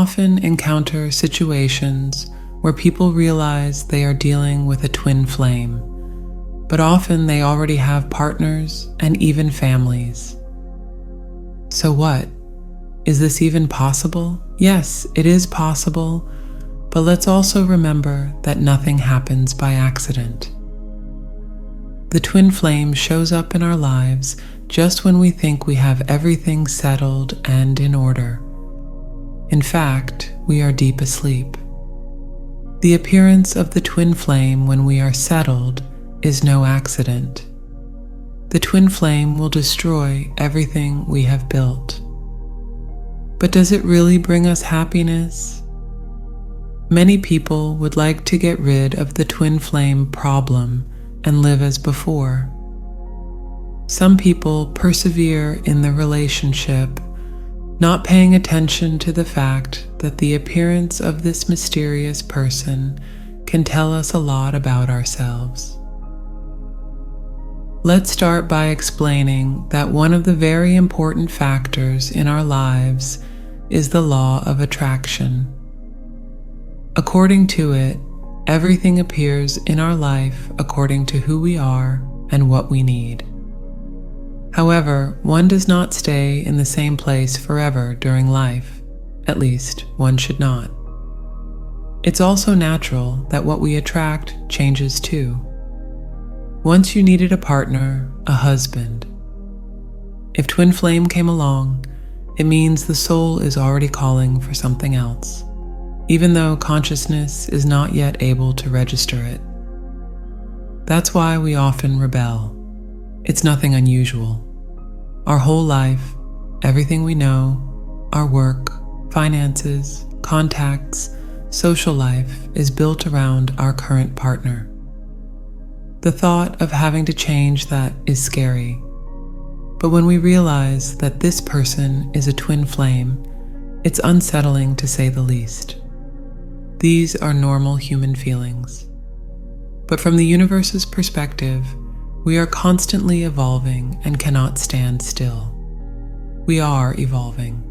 often encounter situations where people realize they are dealing with a twin flame, but often they already have partners and even families. So what? Is this even possible? Yes, it is possible, but let's also remember that nothing happens by accident. The twin flame shows up in our lives just when we think we have everything settled and in order. In fact, we are deep asleep. The appearance of the twin flame when we are settled is no accident. The twin flame will destroy everything we have built. But does it really bring us happiness? Many people would like to get rid of the twin flame problem and live as before. Some people persevere in the relationship, not paying attention to the fact that the appearance of this mysterious person can tell us a lot about ourselves. Let's start by explaining that one of the very important factors in our lives is the law of attraction. According to it, everything appears in our life according to who we are and what we need. However, one does not stay in the same place forever during life. At least, one should not. It's also natural that what we attract changes too. Once you needed a partner, a husband. If twin flame came along, it means the soul is already calling for something else, even though consciousness is not yet able to register it. That's why we often rebel. It's nothing unusual. Our whole life, everything we know, our work, finances, contacts, social life is built around our current partner. The thought of having to change that is scary. But when we realize that this person is a twin flame, it's unsettling to say the least. These are normal human feelings. But from the universe's perspective, we are constantly evolving and cannot stand still. We are evolving.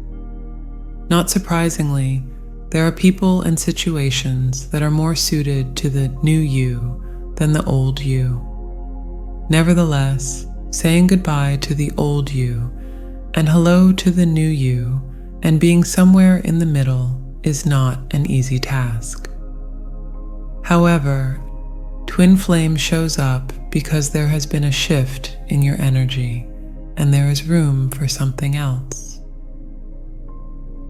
Not surprisingly, there are people and situations that are more suited to the new you than the old you. Nevertheless, saying goodbye to the old you and hello to the new you and being somewhere in the middle is not an easy task. However, twin flame shows up because there has been a shift in your energy and there is room for something else.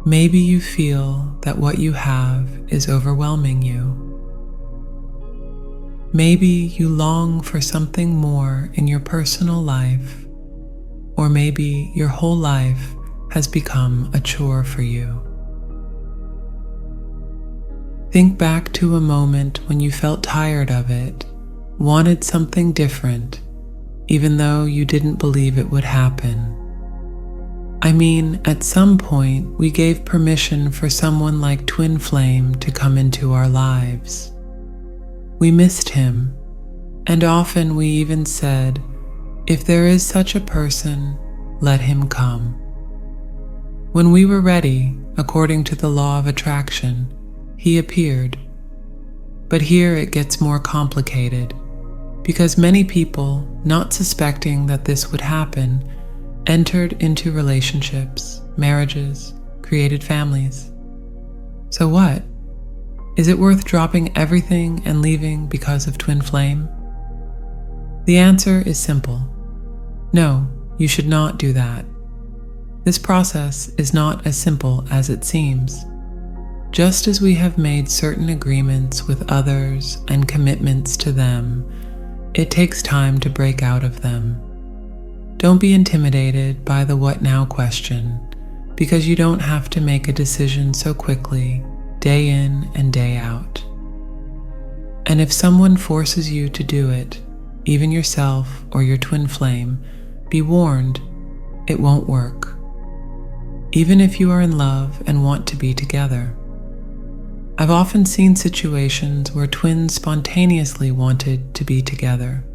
Maybe you feel that what you have is overwhelming you. Maybe you long for something more in your personal life, or maybe your whole life has become a chore for you. Think back to a moment when you felt tired of it, wanted something different, even though you didn't believe it would happen. I mean, at some point, we gave permission for someone like twin flame to come into our lives. We missed him, and often we even said, if there is such a person, let him come. When we were ready, according to the law of attraction, he appeared. But here it gets more complicated, because many people, not suspecting that this would happen, entered into relationships, marriages, created families. So what? Is it worth dropping everything and leaving because of twin flame? The answer is simple. No, you should not do that. This process is not as simple as it seems. Just as we have made certain agreements with others and commitments to them, it takes time to break out of them. Don't be intimidated by the what now question, because you don't have to make a decision so quickly, day in and day out. And if someone forces you to do it, even yourself or your twin flame, be warned, it won't work. Even if you are in love and want to be together. I've often seen situations where twins spontaneously wanted to be together,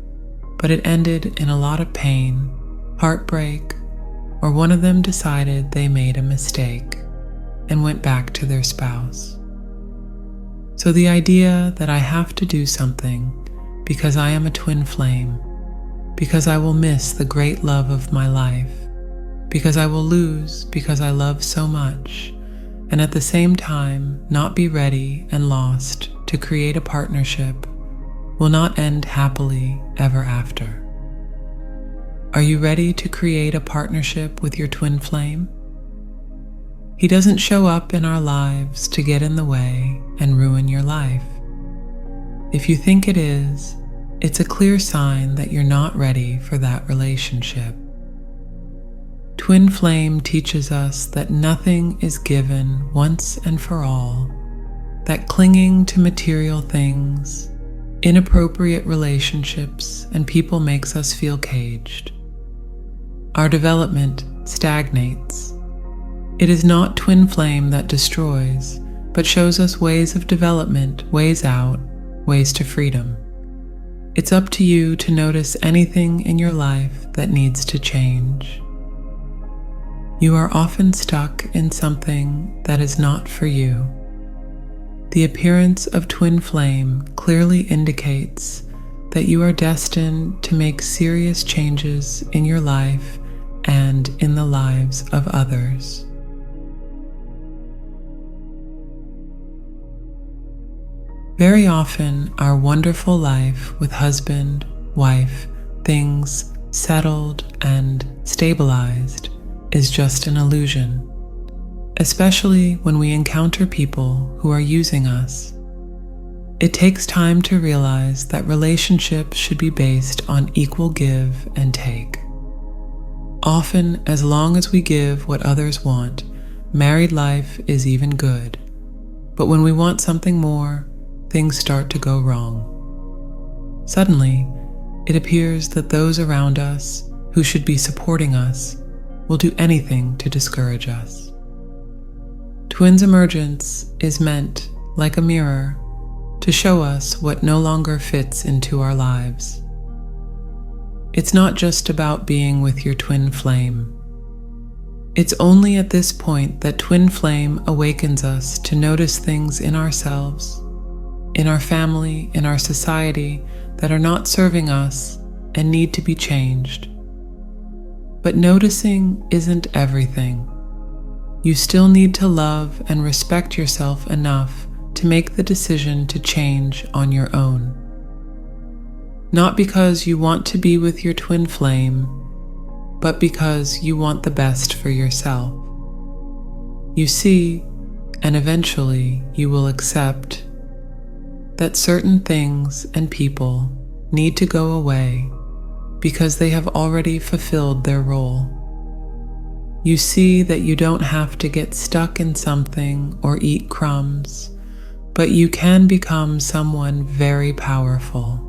but it ended in a lot of pain, heartbreak, or one of them decided they made a mistake. and went back to their spouse. So the idea that I have to do something because I am a twin flame, because I will miss the great love of my life, because I will lose because I love so much, and at the same time not be ready and lost to create a partnership, will not end happily ever after. Are you ready to create a partnership with your twin flame? He doesn't show up in our lives to get in the way and ruin your life. If you think it is, it's a clear sign that you're not ready for that relationship. Twin flame teaches us that nothing is given once and for all, that clinging to material things, inappropriate relationships, and people makes us feel caged. Our development stagnates. It is not twin flame that destroys, but shows us ways of development, ways out, ways to freedom. It's up to you to notice anything in your life that needs to change. You are often stuck in something that is not for you. The appearance of twin flame clearly indicates that you are destined to make serious changes in your life and in the lives of others. Very often, our wonderful life with husband, wife, things settled and stabilized is just an illusion, especially when we encounter people who are using us. It takes time to realize that relationships should be based on equal give and take. Often, as long as we give what others want, married life is even good. But when we want something more, things start to go wrong. Suddenly, it appears that those around us who should be supporting us will do anything to discourage us. Twins' emergence is meant, like a mirror, to show us what no longer fits into our lives. It's not just about being with your twin flame. It's only at this point that twin flame awakens us to notice things in ourselves, in our family, in our society that are not serving us and need to be changed. But noticing isn't everything. You still need to love and respect yourself enough to make the decision to change on your own. Not because you want to be with your twin flame, but because you want the best for yourself. You see, and eventually you will accept, that certain things and people need to go away because they have already fulfilled their role. You see that you don't have to get stuck in something or eat crumbs, but you can become someone very powerful.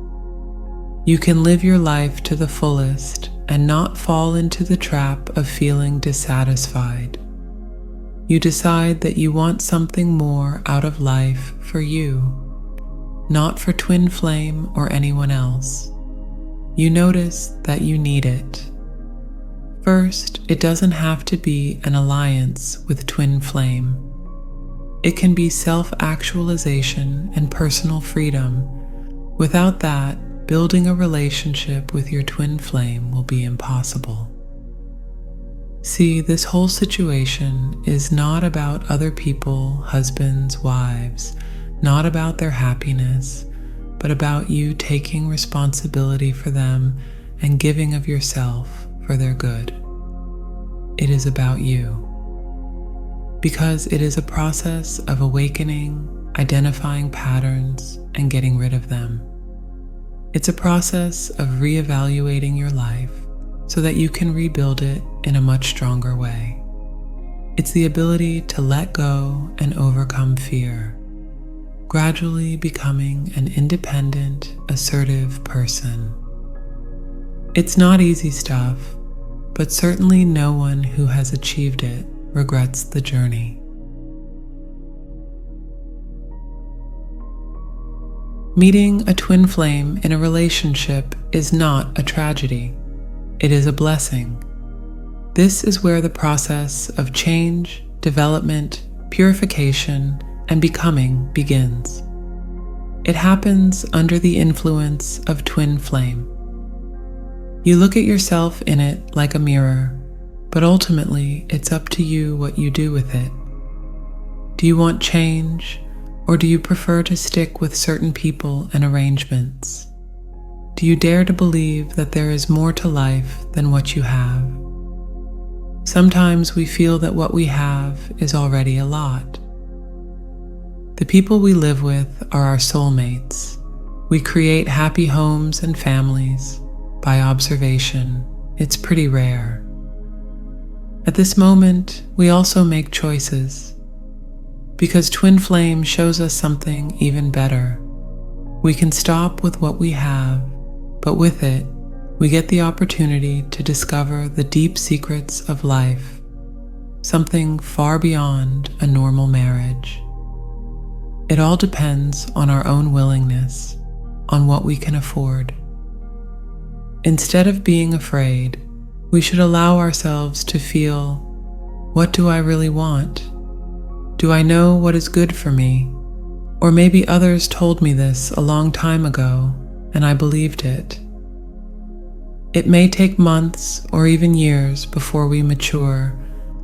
You can live your life to the fullest and not fall into the trap of feeling dissatisfied. You decide that you want something more out of life for you, not for twin flame or anyone else. You notice that you need it. First, it doesn't have to be an alliance with twin flame. It can be self-actualization and personal freedom. Without that, building a relationship with your twin flame will be impossible. See, this whole situation is not about other people, husbands, wives, not about their happiness, but about you taking responsibility for them and giving of yourself for their good. It is about you. Because it is a process of awakening, identifying patterns, and getting rid of them. It's a process of reevaluating your life so that you can rebuild it in a much stronger way. It's the ability to let go and overcome fear, gradually becoming an independent, assertive person. It's not easy stuff, but certainly no one who has achieved it regrets the journey. Meeting a twin flame in a relationship is not a tragedy. It is a blessing. This is where the process of change, development, purification and becoming begins. It happens under the influence of twin flame. You look at yourself in it like a mirror, but ultimately it's up to you what you do with it. Do you want change, or do you prefer to stick with certain people and arrangements? Do you dare to believe that there is more to life than what you have? Sometimes we feel that what we have is already a lot. The people we live with are our soulmates. We create happy homes and families by observation. It's pretty rare. At this moment, we also make choices. Because twin flame shows us something even better. We can stop with what we have, but with it, we get the opportunity to discover the deep secrets of life, something far beyond a normal marriage. It all depends on our own willingness, on what we can afford. Instead of being afraid, we should allow ourselves to feel, what do I really want? Do I know what is good for me? Or maybe others told me this a long time ago, and I believed it. It may take months or even years before we mature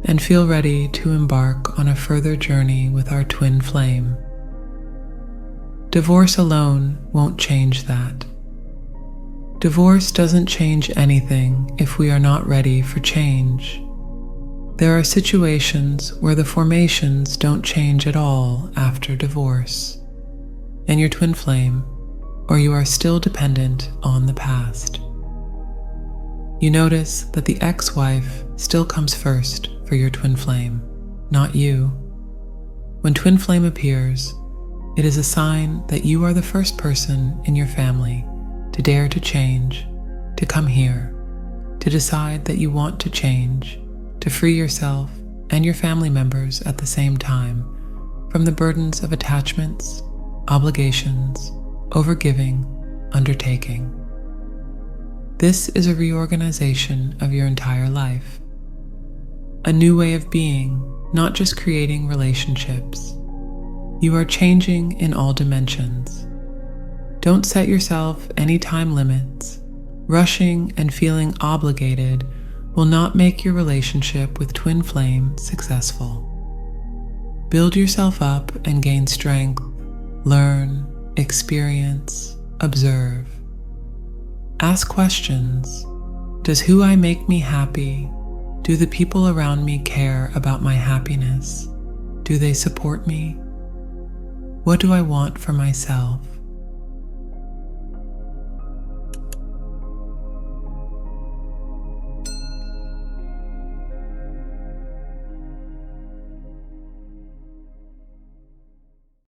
and feel ready to embark on a further journey with our twin flame. Divorce alone won't change that. Divorce doesn't change anything if we are not ready for change. There are situations where the formations don't change at all after divorce, and your twin flame, or you are still dependent on the past. You notice that the ex-wife still comes first for your twin flame, not you. When twin flame appears, it is a sign that you are the first person in your family to dare to change, to come here, to decide that you want to change, to free yourself and your family members at the same time from the burdens of attachments, obligations, overgiving, undertaking. This is a reorganization of your entire life. A new way of being, not just creating relationships. You are changing in all dimensions. Don't set yourself any time limits. Rushing and feeling obligated will not make your relationship with twin flame successful. Build yourself up and gain strength. Learn, experience, observe. Ask questions. Does who I make me happy? Do the people around me care about my happiness? Do they support me? What do I want for myself?